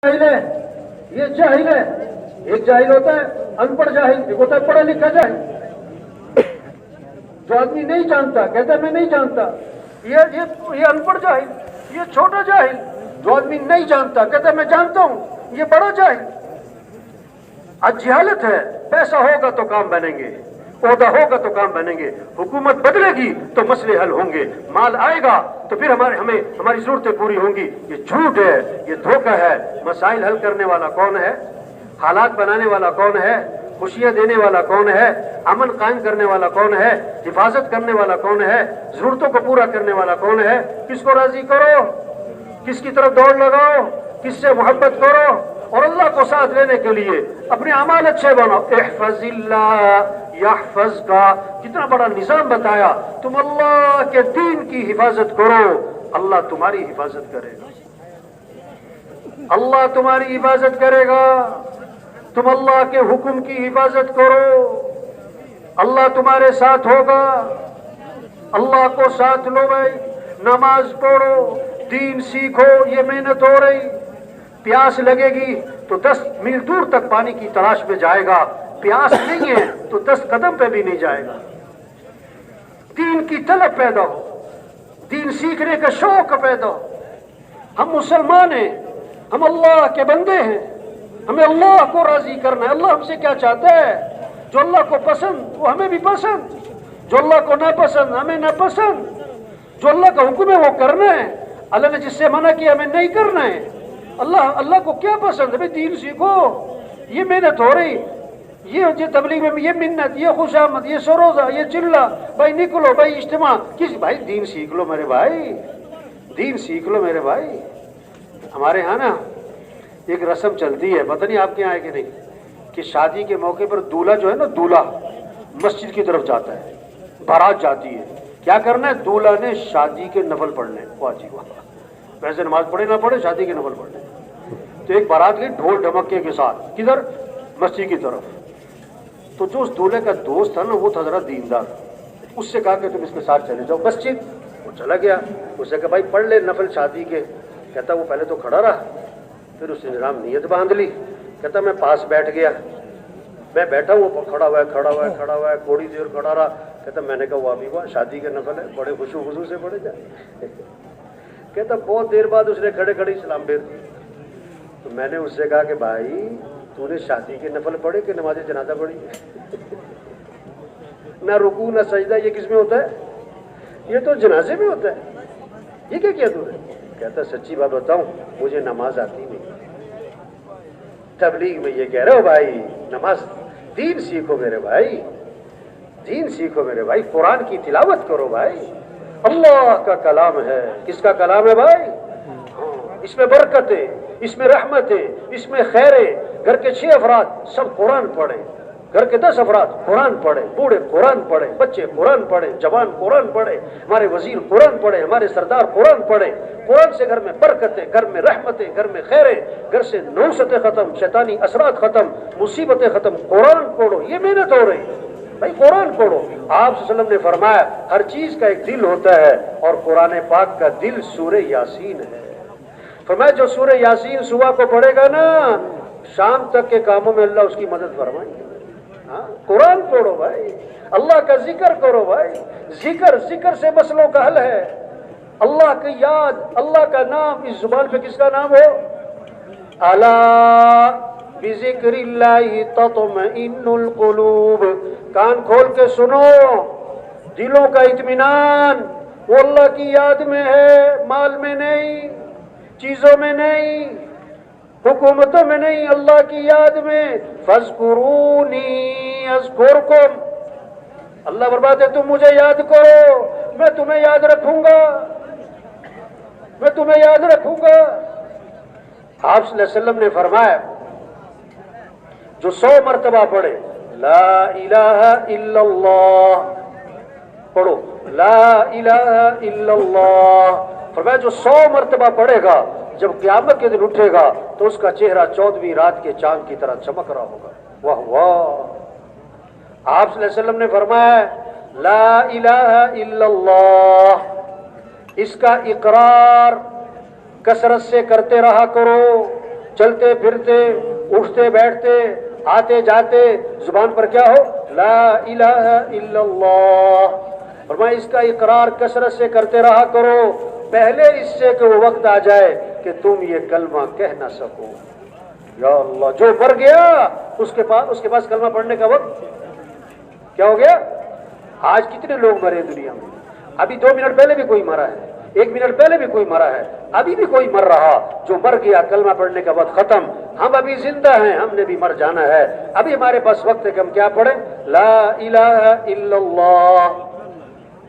جاہل ہے، یہ جاہل ہے. ایک جاہل ہوتا ہے ان پڑھ جاہل، ایک ہوتا ہے پڑھا لکھا جاہل. جو آدمی نہیں جانتا کہتا ہے میں نہیں جانتا، یہ ان پڑھ جاہل، یہ چھوٹا جاہل. جو آدمی نہیں جانتا کہتا ہے میں جانتا ہوں، یہ بڑا جاہل. آج جہالت ہے. پیسہ ہوگا تو کام بنیں گے، عہدہ ہوگا تو کام بنیں گے، حکومت بدلے گی تو مسئلے حل ہوں گے، مال آئے گا تو پھر ہماری ضرورتیں پوری ہوں گی. یہ جھوٹ ہے، یہ دھوکہ ہے. مسائل حل کرنے والا کون ہے؟ حالات بنانے والا کون ہے؟ خوشیاں دینے والا کون ہے؟ امن قائم کرنے والا کون ہے؟ حفاظت کرنے والا کون ہے؟ ضرورتوں کو پورا کرنے والا کون ہے؟ کس کو راضی کرو، کس کی طرف دوڑ لگاؤ، کس سے محبت کرو، اور اللہ کو ساتھ لینے کے لیے اپنے اعمال اچھے بناؤ. احفظ اللہ یحفظ کا کتنا بڑا نظام بتایا. تم اللہ کے دین کی حفاظت کرو، اللہ تمہاری حفاظت کرے گا. اللہ تمہاری حفاظت کرے گا. تم اللہ کے حکم کی حفاظت کرو، اللہ تمہارے ساتھ ہوگا. اللہ کو ساتھ لو بھائی. نماز پڑھو، دین سیکھو. یہ محنت ہو رہی، پیاس لگے گی تو 10 میل دور تک پانی کی تلاش میں جائے گا. پیاس نہیں ہے تو 10 قدم پہ بھی نہیں جائے گا. دین کی طلب پیدا ہو، دین سیکھنے کا شوق پیدا ہو. ہم مسلمان ہیں، ہم اللہ کے بندے ہیں، ہمیں اللہ کو راضی کرنا ہے. اللہ ہم سے کیا چاہتا ہے؟ جو اللہ کو پسند وہ ہمیں بھی پسند، جو اللہ کو ناپسند ہمیں ناپسند. جو اللہ کا حکم ہے وہ کرنا ہے، اللہ نے جس سے منع کیا ہمیں نہیں کرنا ہے. اللہ کو کیا پسند ہے؟ بھائی دین سیکھو. یہ محنت ہو رہی، یہ تبلیغ میں یہ منت، یہ خوشامد، یہ سروزہ، یہ چلہ، بھائی نکلو، بھائی اجتماع، بھائی دین سیکھ لو میرے بھائی، دین سیکھ لو میرے بھائی. ہمارے ہاں نا ایک رسم چلتی ہے، پتہ نہیں آپ کے یہاں ہے کہ نہیں، کہ شادی کے موقع پر دولہا جو ہے نا، دولہا مسجد کی طرف جاتا ہے، بارات جاتی ہے. کیا کرنا ہے؟ دولہا نے شادی کے نفل پڑھنے. واہ جی واہ، ویسے نماز پڑھے نہ پڑھے، شادی کے نفل پڑھنے. تو ایک بارات گئی ڈھول ڈھمکے کے ساتھ، کدھر؟ مسجد کی طرف. تو جو اس دولہے کا دوست تھا نا، وہ تھا ذرا دیندار. اس سے کہا کہ تم اس کے ساتھ چلے جاؤ مسجد. وہ چلا گیا. اس سے کہا بھائی پڑھ لے نفل شادی کے. کہتا وہ پہلے تو کھڑا رہا، پھر اس نے نظام نیت باندھ لی. کہتا میں پاس بیٹھ گیا، میں بیٹھا ہوں، وہ کھڑا ہوا ہے، تھوڑی دیر کھڑا رہا. کہتا میں نے کہا وہ ابھی وہ شادی کے نفل ہے، بڑے خوشو خصو سے پڑھے جائے. کہتا بہت دیر بعد اس نے کھڑے کھڑے اسلام پھیر دی. تو میں نے اس سے کہا کہ بھائی تو نے شادی کے نفل پڑھے کہ نماز جنازہ پڑھی؟ نہ رکوع نہ سجدہ، یہ کس میں ہوتا ہے؟ یہ تو جنازے میں ہوتا ہے. یہ کیا کیا تو نے؟ کہتا سچی بات بتاؤں مجھے نماز آتی نہیں. تبلیغ میں یہ کہہ رہے ہو بھائی نماز، دین سیکھو میرے بھائی، دین سیکھو میرے بھائی. قرآن کی تلاوت کرو بھائی. اللہ کا کلام ہے. کس کا کلام ہے بھائی؟ اس میں برکت ہے، اس میں رحمت ہے، اس میں خیر ہے. گھر کے 6 افراد سب قرآن پڑھیں، گھر کے 10 افراد قرآن پڑھیں، بوڑھے قرآن پڑھیں، بچے قرآن پڑھیں، جوان قرآن پڑھیں، ہمارے وزیر قرآن پڑھیں، ہمارے سردار قرآن پڑھیں. قرآن سے گھر میں برکت ہے، گھر میں رحمت ہے، گھر میں خیر ہے، گھر سے نوستیں ختم، شیطانی اثرات ختم، مصیبتیں ختم. قرآن پڑھو. یہ محنت ہو رہی بھائی، قرآن پڑھو. آپ صلی اللہ علیہ وسلم نے فرمایا ہر چیز کا ایک دل ہوتا ہے، اور قرآن پاک کا دل سورہ یاسین ہے. فرمایا جو سورہ یاسین صبح کو پڑھے گا نا، شام تک کے کاموں میں اللہ اس کی مدد فرمائیں گے. قرآن پڑھو بھائی، اللہ کا ذکر کرو بھائی. ذکر سے مسئلوں کا حل ہے. اللہ کی یاد، اللہ کا نام. اس زبان پہ کس کا نام ہو؟ الا بذکر اللہ تطمئن القلوب. کان کھول کے سنو، دلوں کا اطمینان وہ اللہ کی یاد میں ہے، مال میں نہیں، چیزوں میں نہیں، حکومتوں میں نہیں، اللہ کی یاد میں. فاذکرونی اذکرکم. اللہ برباد ہے، تم مجھے یاد کرو میں تمہیں یاد رکھوں گا، میں تمہیں یاد رکھوں گا. آپ صلی اللہ علیہ وسلم نے فرمایا جو 100 مرتبہ پڑھے لا الہ الا اللہ، پڑھو لا الہ الا اللہ. فرمایا جو 100 مرتبہ پڑھے گا، جب قیامت کے دن اٹھے گا تو اس کا چہرہ 14ویں رات کے چاند کی طرح چمک رہا ہوگا. واہ واہ. آپ صلی اللہ علیہ وسلم نے فرمایا لا الہ الا اللہ، اس کا اقرار کثرت سے کرتے رہا کرو. چلتے پھرتے اٹھتے بیٹھتے آتے جاتے زبان پر کیا ہو؟ لا الہ الا اللہ۔ فرمایا اس کا اقرار کثرت سے کرتے رہا کرو، پہلے اس سے کہ وہ وقت آ جائے کہ تم یہ کلمہ کہہ نہ سکو۔ یا اللہ، جو مر گیا اس کے پاس کلمہ پڑھنے کا وقت کیا ہو گیا؟ آج کتنے لوگ مرے دنیا میں؟ ابھی 2 منٹ پہلے بھی کوئی مرا ہے، 1 منٹ پہلے بھی کوئی مرا ہے، ابھی بھی کوئی مر رہا۔ جو مر گیا کلمہ پڑھنے کا وقت ختم۔ ہم ابھی زندہ ہیں، ہم نے بھی مر جانا ہے، ابھی ہمارے پاس وقت ہے کہ ہم کیا پڑھیں؟ لا الہ الا اللہ،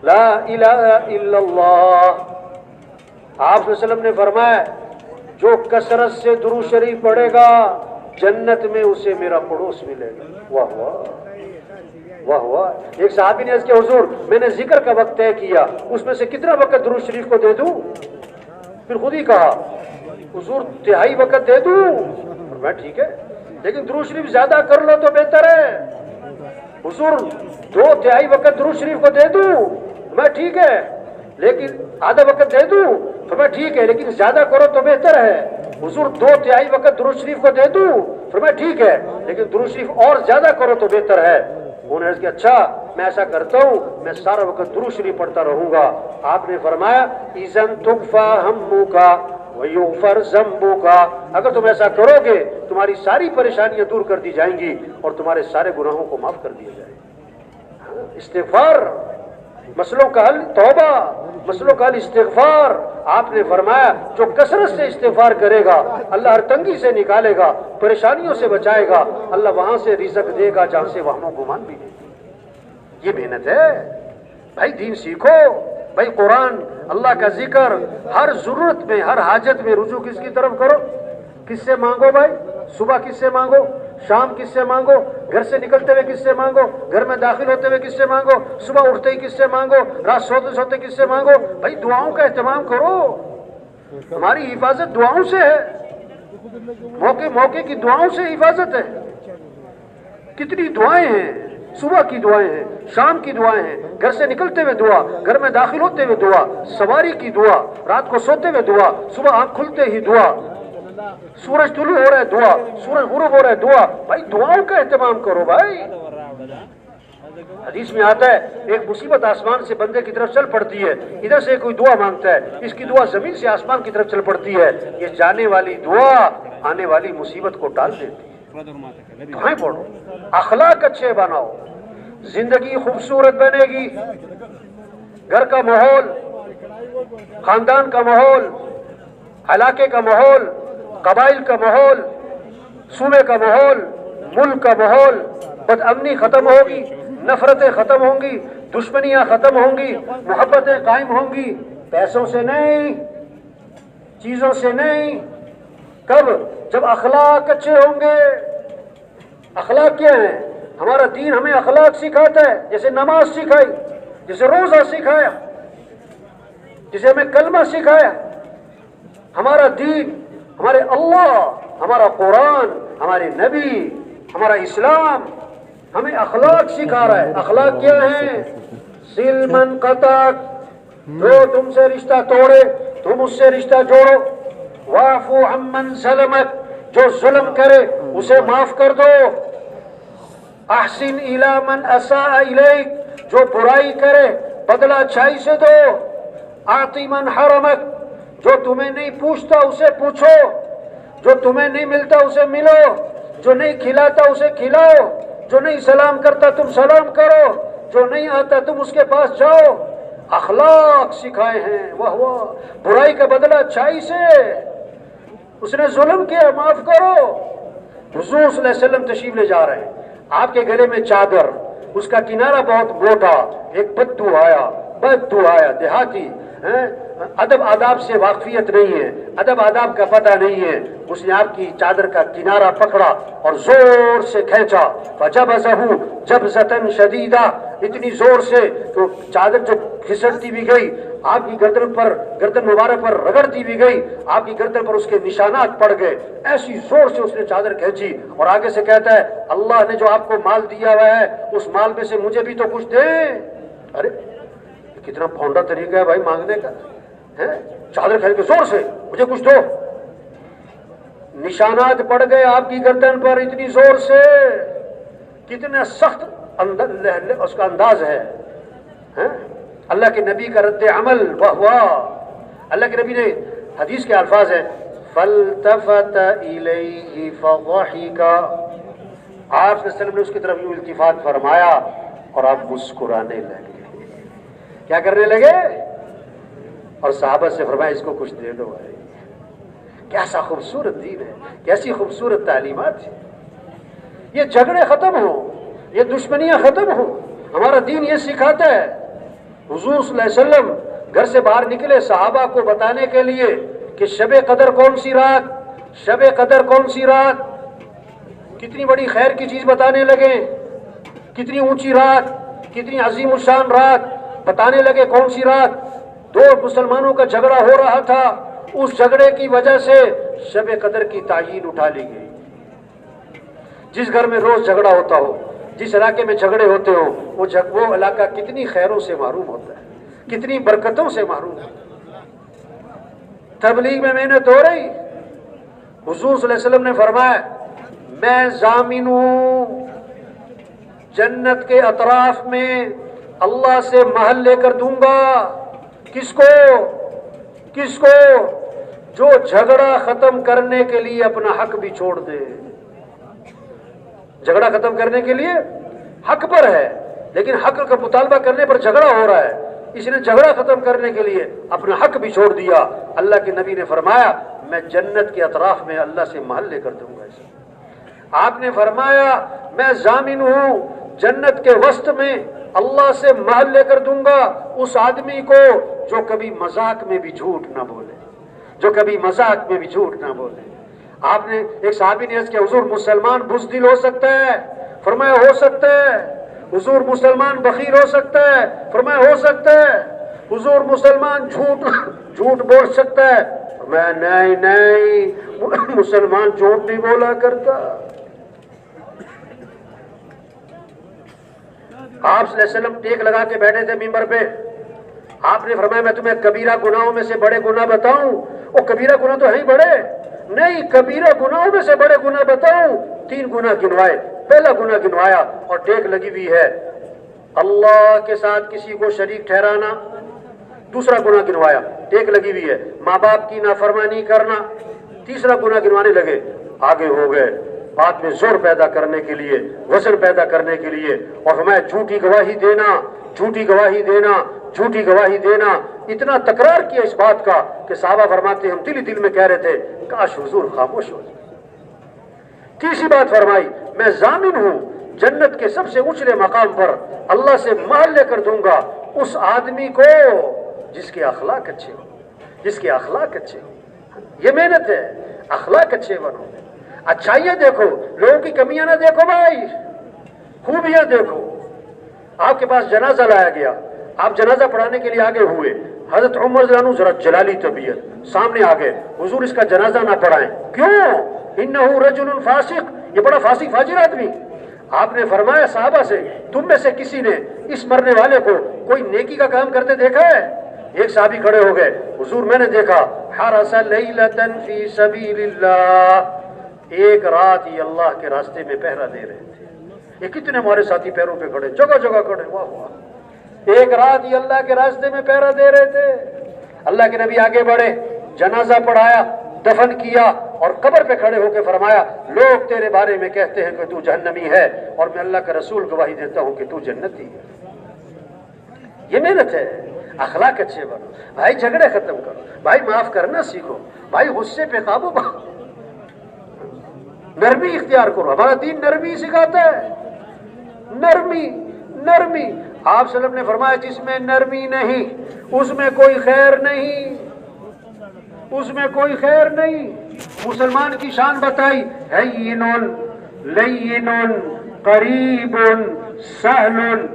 لا الہ الا اللہ۔ آپ صلی اللہ علیہ وسلم نے فرمایا جو کثرت سے درود شریف پڑھے گا جنت میں اسے میرا پڑوس ملے گا۔ واہ واہ واہ واہ۔ ایک صحابی نے عرض کیا حضور میں نے ذکر کا وقت طے کیا، اس میں سے کتنا وقت درود شریف کو دے دوں؟ پھر خود ہی کہا حضور 1/3 وقت دے دوں؟ میں ٹھیک ہے لیکن درود شریف زیادہ کر لو تو بہتر ہے۔ حضور 2/3 وقت درود شریف کو دے دوں؟ میں ٹھیک ہے لیکن آدھا وقت دے دوں؟ تو میں ٹھیک ہے لیکن زیادہ کرو تو بہتر ہے۔ حضور 2/3 وقت درود شریف کو دے دوں؟ تو میں ٹھیک ہے لیکن درود شریف اور زیادہ کرو تو بہتر ہے۔ انہوں نے کہا اچھا میں ایسا کرتا ہوں، میں سارا وقت درود شریف پڑھتا رہوں گا۔ آپ نے فرمایا اذن تکفا ہمک ویغفر ذنبک، اگر تم ایسا کرو گے تمہاری ساری پریشانیاں دور کر دی جائیں گی اور تمہارے سارے گناہوں کو معاف کر دیا جائے گا۔ استغفار، مسئلوں کا حل توبہ، مسئلوں کا حل استغفار۔ آپ نے فرمایا جو کثرت سے استغفار کرے گا اللہ ہر تنگی سے نکالے گا، پریشانیوں سے بچائے گا، اللہ وہاں سے رزق دے گا جہاں سے وہم و گمان بھی دے گا۔ یہ محنت ہے بھائی، دین سیکھو بھائی، قرآن، اللہ کا ذکر، ہر ضرورت میں ہر حاجت میں رجوع کس کی طرف کرو؟ کس سے مانگو بھائی؟ صبح کس سے مانگو؟ شام کس سے مانگو؟ گھر سے نکلتے ہوئے کس سے مانگو؟ گھر میں داخل ہوتے ہوئے کس سے مانگو؟ صبح اٹھتے ہی کس سے مانگو؟ رات سوتے سوتے کس سے مانگو؟ بھائی دعاؤں کا اہتمام کرو، ہماری حفاظت دعاؤں سے ہے، موقع موقع کی دعاؤں سے حفاظت ہے۔ کتنی دعائیں ہیں، صبح کی دعائیں ہیں، شام کی دعائیں ہیں، گھر سے نکلتے ہوئے دعا، گھر میں داخل ہوتے ہوئے دعا، سواری کی دعا، رات کو سوتے ہوئے دعا، صبح آنکھ کھلتے ہی دعا، سورج طلوع ہو رہا ہے دعا، سورج غروب ہو رہا ہے دعا۔ بھائی دعاؤں کا اہتمام کرو بھائی۔ حدیث میں آتا ہے ایک مصیبت آسمان سے بندے کی طرف چل پڑتی ہے، ادھر سے کوئی دعا مانگتا ہے، اس کی دعا زمین سے آسمان کی طرف چل پڑتی ہے، یہ جانے والی دعا آنے والی مصیبت کو ٹال دیتی ہے۔ دعائیں پڑھو، اخلاق اچھے بناؤ، زندگی خوبصورت بنے گی، گھر کا ماحول، خاندان کا ماحول، علاقے کا ماحول، قبائل کا ماحول، صوبے کا ماحول، ملک کا ماحول، بد امنی ختم ہوگی، نفرتیں ختم ہوں گی، دشمنیاں ختم ہوں گی، محبتیں قائم ہوں گی، پیسوں سے نہیں، چیزوں سے نہیں۔ کب؟ جب اخلاق اچھے ہوں گے۔ اخلاق کیا ہیں؟ ہمارا دین ہمیں اخلاق سکھاتا ہے، جیسے نماز سکھائی، جیسے روزہ سکھایا، جیسے ہمیں کلمہ سکھایا۔ ہمارا دین، ہمارے اللہ، ہمارا قرآن، ہمارے نبی، ہمارا اسلام ہمیں اخلاق سکھا رہا ہے۔ اخلاق کیا ہیں؟ صل من قطعک، جو تم سے رشتہ توڑے تم اس سے رشتہ جوڑو۔ واعفو عمن ظلمک، جو ظلم کرے اسے معاف کر دو۔ احسن الی من اساء الیک، جو برائی کرے بدلہ اچھائی سے دو۔ اعطی من حرمک، جو تمہیں نہیں پوچھتا اسے پوچھو، جو تمہیں نہیں ملتا اسے ملو، جو نہیں کھلاتا اسے کھلاؤ، جو نہیں سلام کرتا تم سلام کرو، جو نہیں آتا تم اس کے پاس جاؤ۔ اخلاق سکھائے ہیں۔ واہ واہ، برائی کا بدلہ اچھائی سے، اس نے ظلم کیا معاف کرو۔ حضور صلی اللہ علیہ وسلم تشریف لے جا رہے ہیں، آپ کے گلے میں چادر، اس کا کنارہ بہت موٹا، ایک بدو آیا دیہاتی، ادب آداب سے واقفیت نہیں ہے، ادب آداب کا پتہ نہیں ہے، اس نے آپ کی چادر کا کنارہ پکڑا اور زور سے کھینچا، فجبزہ جبزۃ شدیدہ، اتنی زور سے تو چادر جو کھسکتی بھی گئی، آپ کی گردن مبارک پر رگڑتی بھی گئی، آپ کی گردن پر اس کے نشانات پڑ گئے، ایسی زور سے اس نے چادر کھینچی اور آگے سے کہتا ہے اللہ نے جو آپ کو مال دیا ہوا ہے اس مال میں سے مجھے بھی تو کچھ دیں۔ ارے کتنا پھونڈا طریقہ ہے بھائی مانگنے کا، چادر کھینچ کے زور سے مجھے کچھ دو۔ نشانات پڑ گئے آپ کی گردن پر اتنی زور سے، کتنا سخت اس کا انداز ہے. اللہ کے نبی کا رد عمل ہوا. اللہ کے نبی نے حدیث کے الفاظ ہیں فَالْتَفَتَ إِلَيْهِ فَضَحِكَ، آپ صلی اللہ علیہ وسلم نے اس کی طرف یوں التفات فرمایا اور آپ مسکرانے لگے. کیا کرنے لگے؟ اور صحابہ سے فرمایا اس کو کچھ دے دو. کیسا خوبصورت دین ہے، کیسی خوبصورت تعلیمات ہے. یہ جھگڑے ختم ہوں، یہ دشمنیاں ختم ہوں. ہمارا دین یہ سکھاتا ہے. حضور صلی اللہ علیہ وسلم گھر سے باہر نکلے صحابہ کو بتانے کے لیے کہ شب قدر کون سی رات، شب قدر کون سی رات، کتنی بڑی خیر کی چیز بتانے لگے، کتنی اونچی رات، کتنی عظیم الشان رات بتانے لگے. کون سی رات؟ دو مسلمانوں کا جھگڑا ہو رہا تھا، اس جھگڑے کی وجہ سے شب قدر کی تعین اٹھا لی گئی. جس گھر میں روز جھگڑا ہوتا ہو، جس علاقے میں جھگڑے ہوتے ہو، وہ علاقہ کتنی خیروں سے محروم ہوتا ہے، کتنی برکتوں سے محروم ہوتا ہے. تبلیغ میں محنت ہو رہی. حضور صلی اللہ علیہ وسلم نے فرمایا میں ضامن ہوں جنت کے اطراف میں اللہ سے محل لے کر دوں گا. کس کو؟ کس کو؟ جو جھگڑا ختم کرنے کے لیے اپنا حق بھی چھوڑ دے. جھگڑا ختم کرنے کے لیے حق پر ہے، لیکن حق کا مطالبہ کرنے پر جھگڑا ہو رہا ہے. اس نے جھگڑا ختم کرنے کے لیے اپنا حق بھی چھوڑ دیا. اللہ کے نبی نے فرمایا میں جنت کے اطراف میں اللہ سے محل لے کر دوں گا. آپ نے فرمایا میں ضامن ہوں جنت کے وسط میں اللہ سے محل لے کر دوں گا اس آدمی کو جو کبھی مذاق میں بھی جھوٹ نہ بولے، جو کبھی مذاق میں بھی جھوٹ نہ بولے. آپ نے ایک صحابی نے عرض کیا حضور مسلمان بزدل ہو سکتا ہے؟ فرمایا ہو سکتا ہے. حضور مسلمان بخیل ہو سکتا ہے؟ فرمایا ہو سکتا ہے. حضور مسلمان جھوٹ بول سکتا ہے؟ فرمایا نہیں نہیں، مسلمان جھوٹ نہیں بولا کرتا. آپ صلی اللہ علیہ وسلم ٹیک لگا کے بیٹھے تھے ممبر پہ. آپ نے فرمایا میں تمہیں کبیرہ گناہوں میں سے بڑے گناہ بتاؤں؟ وہ کبیرہ گناہ تو ہیں ہی بڑے. نہیں، کبیرہ گناہوں میں سے بڑے گناہ بتاؤں؟ 3 گناہ گنوائے. پہلا گناہ گنوایا اور ٹیک لگی ہوئی ہے اللہ کے ساتھ کسی کو شریک ٹھہرانا. دوسرا گناہ گنوایا، ٹیک لگی ہوئی ہے ماں باپ کی نافرمانی کرنا. تیسرا گناہ گنوانے لگے، آگے ہو گئے بات میں زور پیدا کرنے کے لیے، وزن پیدا کرنے کے لیے. اور ہمیں جھوٹی گواہی دینا، جھوٹی گواہی دینا، جھوٹی گواہی دینا. اتنا تکرار کیا اس بات کا کہ صحابہ فرماتے ہم دل ہی دل میں کہہ رہے تھے کاش حضور خاموش ہو جائے. تیسری بات فرمائی میں ضامن ہوں جنت کے سب سے اونچے مقام پر اللہ سے محل لے کر دوں گا اس آدمی کو جس کے اخلاق اچھے ہوں، جس کے اخلاق اچھے ہوں. یہ محنت ہے، اخلاق اچھے بنو، اچھائیاں دیکھو، لوگوں کی کمیاں نہ دیکھو بھائی، خوبیاں دیکھو. آپ کے پاس جنازہ لایا گیا، آپ جنازہ پڑھانے کے لیے آگے ہوئے. حضرت عمر رضی اللہ عنہ ذرا جلالی طبیعت سامنے آ گئے، حضور اس کا جنازہ نہ پڑھائیں. کیوں؟ انہو رجل فاسق، یہ بڑا فاسق فاجر آدمی. آپ نے فرمایا صحابہ سے تم میں سے کسی نے اس مرنے والے کو کوئی نیکی کا کام کرتے دیکھا ہے؟ ایک صحابی کھڑے ہو گئے، حضور میں نے دیکھا حرس لیلۃ فی سبیل اللہ، ایک رات یہ اللہ کے راستے میں پہرا دے رہے تھے. یہ کتنے ہمارے ساتھی پیروں پہ کھڑے، جگہ جگہ کھڑے، واہ واہ. ایک رات یہ اللہ کے راستے میں پہرا دے رہے تھے. اللہ کے نبی آگے بڑھے، جنازہ پڑھایا، دفن کیا اور قبر پہ کھڑے ہو کے فرمایا لوگ تیرے بارے میں کہتے ہیں کہ تو جہنمی ہے اور میں اللہ کا رسول گواہی دیتا ہوں کہ تو جنتی ہے. یہ محنت ہے. اخلاق اچھے بنو بھائی، جھگڑے ختم کرو بھائی، معاف کرنا سیکھو بھائی، غصے پہ قابو پاؤ، نرمی اختیار کرو. ہمارا دین نرمی سکھاتا ہے، نرمی نرمی. آپ صلی اللہ علیہ وسلم نے فرمایا جس میں نرمی نہیں اس میں کوئی خیر نہیں، اس میں کوئی خیر نہیں. مسلمان کی شان بتائی ہین لین قریب سہل